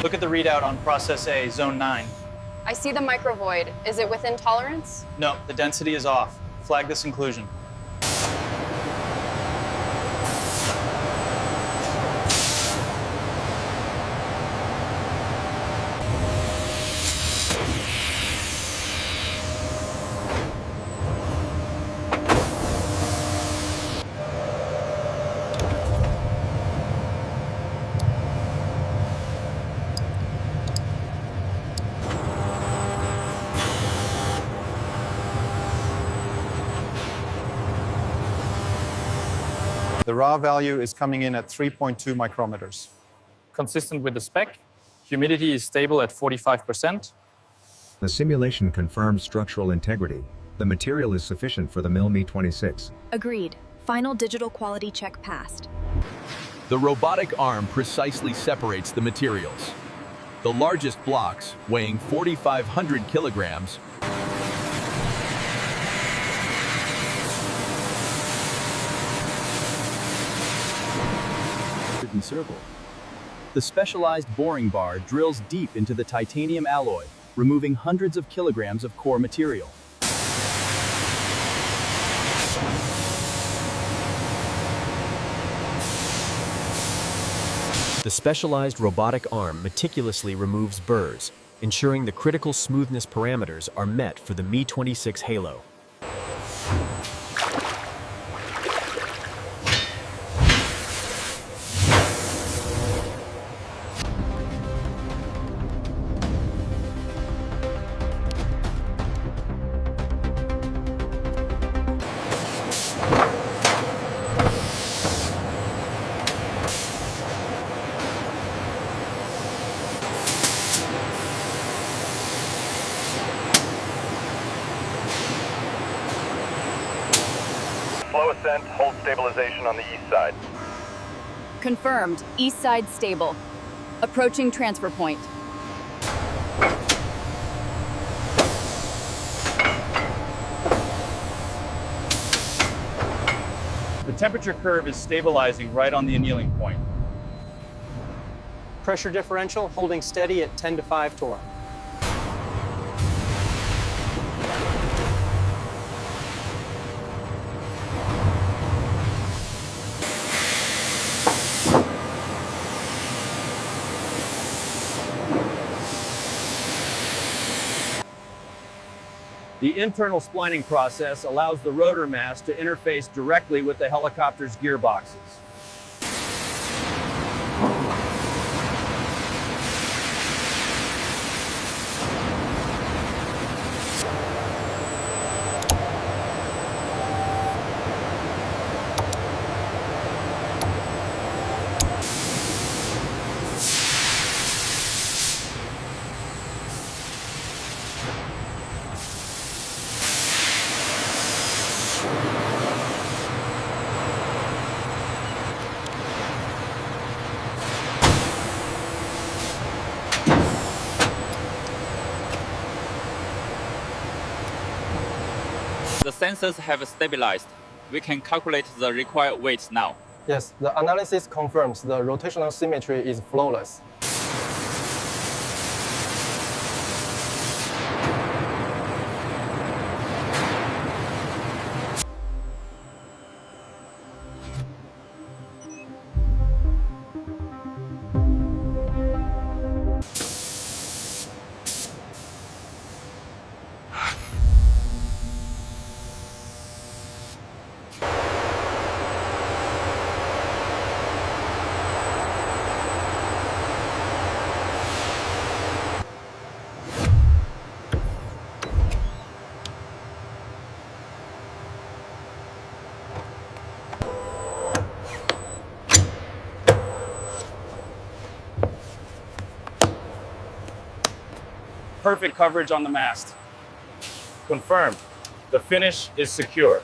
Look at the readout on process A, zone 9. I see the microvoid. Is it within tolerance? No, the density is off. Flag this inclusion. The raw value is coming in at 3.2 micrometers. Consistent with the spec, humidity is stable at 45%. The simulation confirms structural integrity. The material is sufficient for the Mi-26. Agreed. Final digital quality check passed. The robotic arm precisely separates the materials. The largest blocks, weighing 4,500 kilograms, circle. The specialized boring bar drills deep into the titanium alloy, removing hundreds of kilograms of core material. The specialized robotic arm meticulously removes burrs, ensuring the critical smoothness parameters are met for the Mi-26 halo. Slow ascent, hold stabilization on the east side. Confirmed. East side stable. Approaching transfer point. The temperature curve is stabilizing right on the annealing point. Pressure differential holding steady at 10 to 5 torr. The internal splining process allows the rotor mast to interface directly with the helicopter's gearboxes. The sensors have stabilized. We can calculate the required weight now. Yes, the analysis confirms the rotational symmetry is flawless. Perfect coverage on the mast. Confirmed. The finish is secure.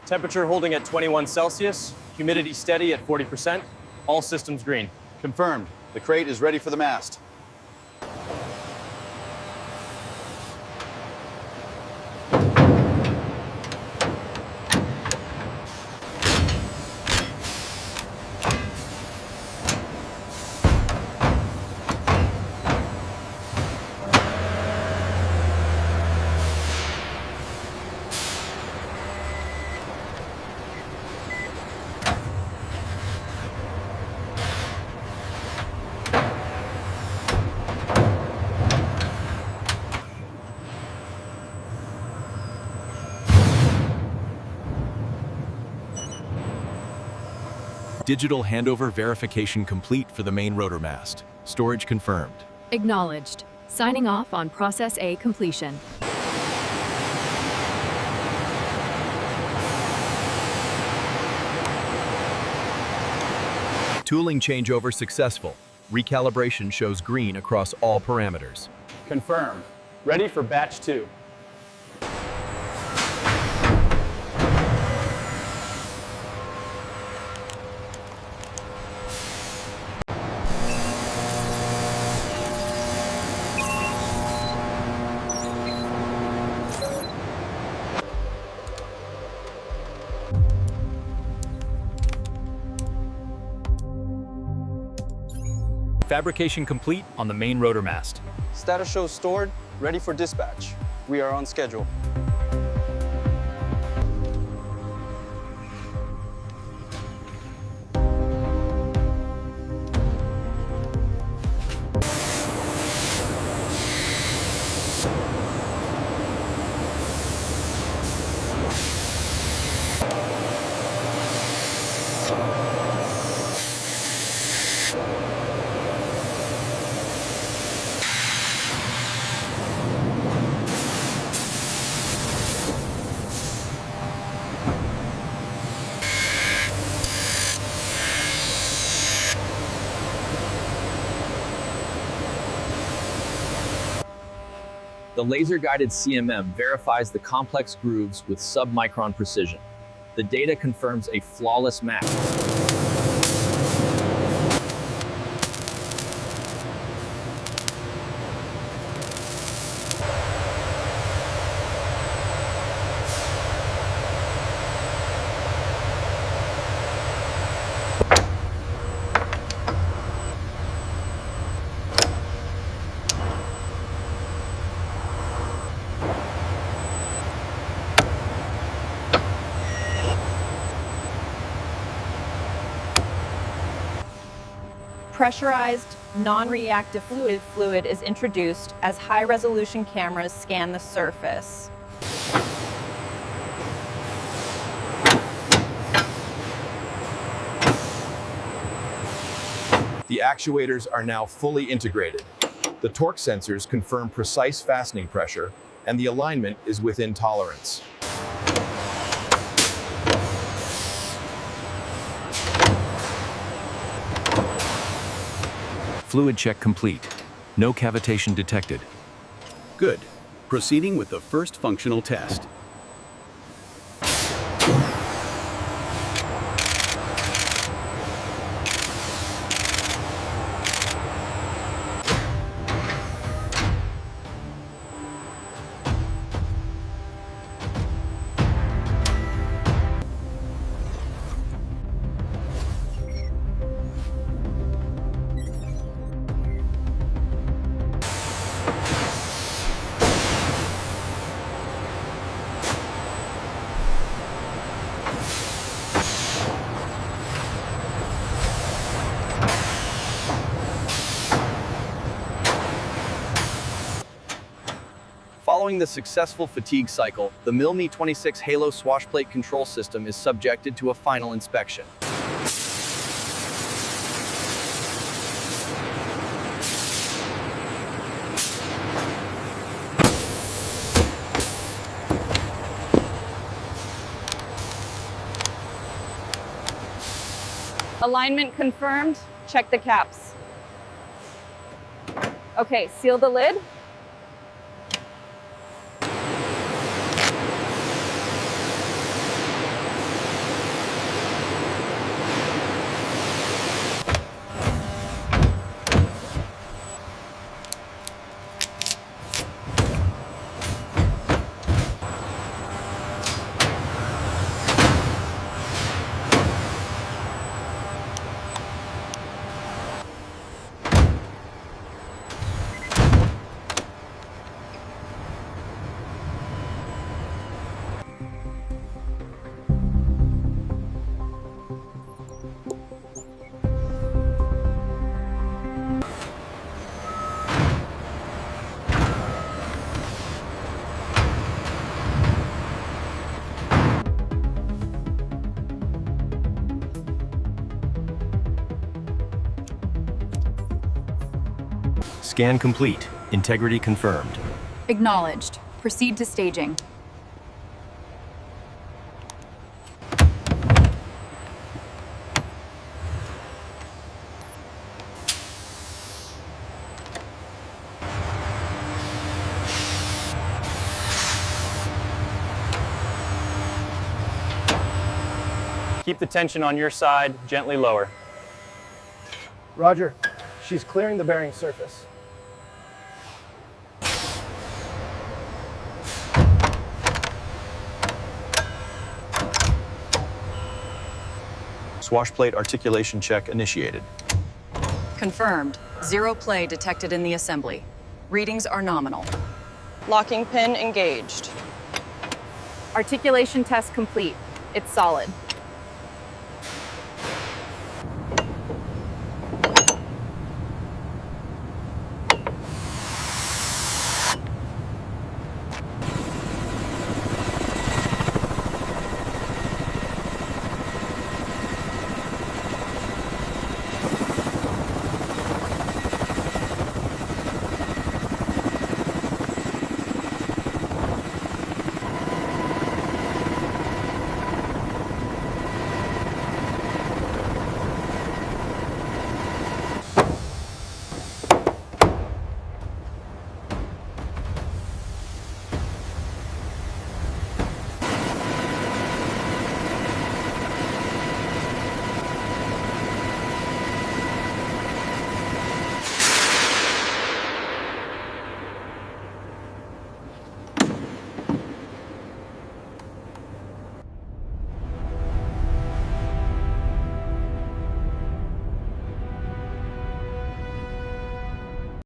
Temperature holding at 21 Celsius, humidity steady at 40%, all systems green. Confirmed. The crate is ready for the mast. Digital handover verification complete for the main rotor mast. Storage confirmed. Acknowledged. Signing off on Process A completion. Tooling changeover successful. Recalibration shows green across all parameters. Confirmed. Ready for batch 2. Fabrication complete on the main rotor mast. Status shows stored, ready for dispatch. We are on schedule. The laser-guided CMM verifies the complex grooves with sub-micron precision. The data confirms a flawless match. Pressurized, non-reactive fluid is introduced as high-resolution cameras scan the surface. The actuators are now fully integrated. The torque sensors confirm precise fastening pressure, and the alignment is within tolerance. Fluid check complete. No cavitation detected. Good. Proceeding with the first functional test. Following the successful fatigue cycle, the Mi-26 Halo Swashplate control system is subjected to a final inspection. Alignment confirmed. Check the caps. Okay, seal the lid. Scan complete. Integrity confirmed. Acknowledged. Proceed to staging. Keep the tension on your side, gently lower. Roger. She's clearing the bearing surface. Swashplate articulation check initiated. Confirmed. Zero play detected in the assembly. Readings are nominal. Locking pin engaged. Articulation test complete. It's solid.